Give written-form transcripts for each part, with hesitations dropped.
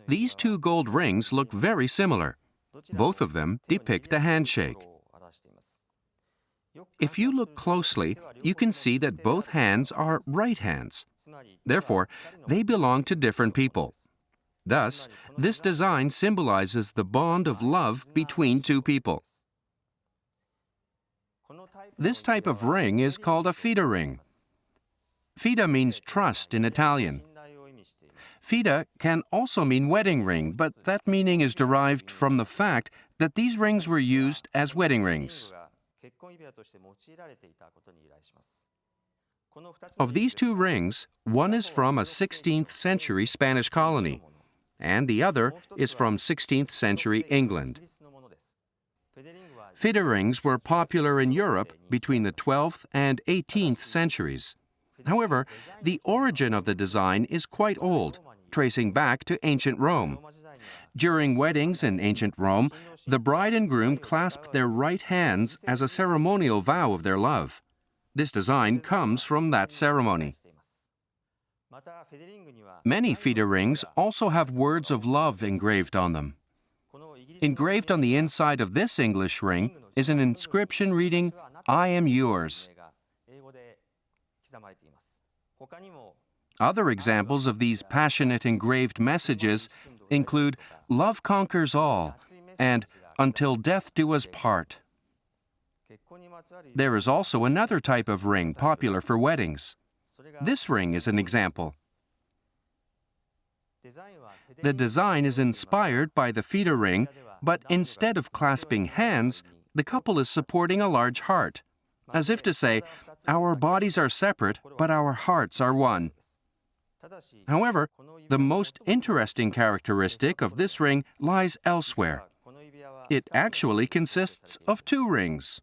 These two gold rings look very similar. Both of them depict a handshake. If you look closely, you can see that both hands are right hands. Therefore, they belong to different people. Thus, this design symbolizes the bond of love between two people. This type of ring is called a Fede ring. Fede means trust in Italian. Fede can also mean wedding ring, but that meaning is derived from the fact that these rings were used as wedding rings. Of these two rings, one is from a 16th century Spanish colony, and the other is from 16th century England. Fede rings were popular in Europe between the 12th and 18th centuries. However, the origin of the design is quite old, tracing back to ancient Rome. During weddings in ancient Rome, the bride and groom clasped their right hands as a ceremonial vow of their love. This design comes from that ceremony. Many Fede rings also have words of love engraved on them. Engraved on the inside of this English ring is an inscription reading, "I am yours." Other examples of these passionate engraved messages include "Love conquers all" and "Until death do us part." There is also another type of ring popular for weddings. This ring is an example. The design is inspired by the Fede ring, but instead of clasping hands, the couple is supporting a large heart, as if to say, "Our bodies are separate, but our hearts are one." However, the most interesting characteristic of this ring lies elsewhere. It actually consists of two rings.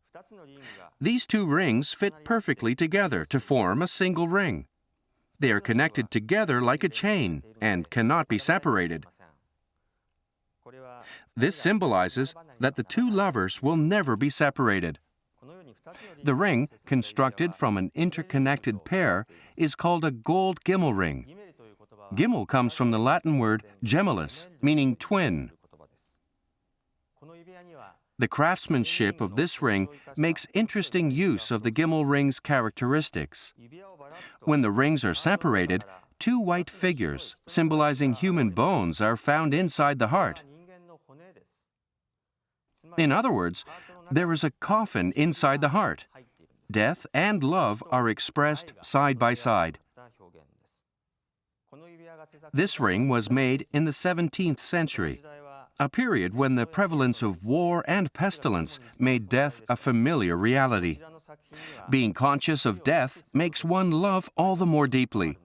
These two rings fit perfectly together to form a single ring. They are connected together like a chain and cannot be separated. This symbolizes that the two lovers will never be separated. The ring, constructed from an interconnected pair, is called a gold Gimmel ring. Gimmel comes from the Latin word gemellus, meaning twin. The craftsmanship of this ring makes interesting use of the Gimmel ring's characteristics. When the rings are separated, two white figures, symbolizing human bones, are found inside the heart. In other words, there is a coffin inside the heart. Death and love are expressed side by side. This ring was made in the 17th century, a period when the prevalence of war and pestilence made death a familiar reality. Being conscious of death makes one love all the more deeply.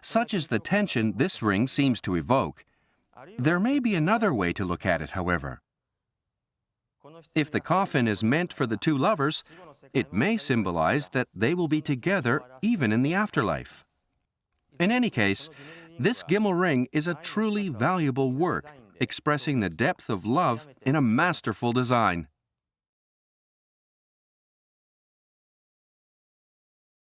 Such is the tension this ring seems to evoke. There may be another way to look at it, however. If the coffin is meant for the two lovers, it may symbolize that they will be together even in the afterlife. In any case, this Gimmel ring is a truly valuable work, expressing the depth of love in a masterful design.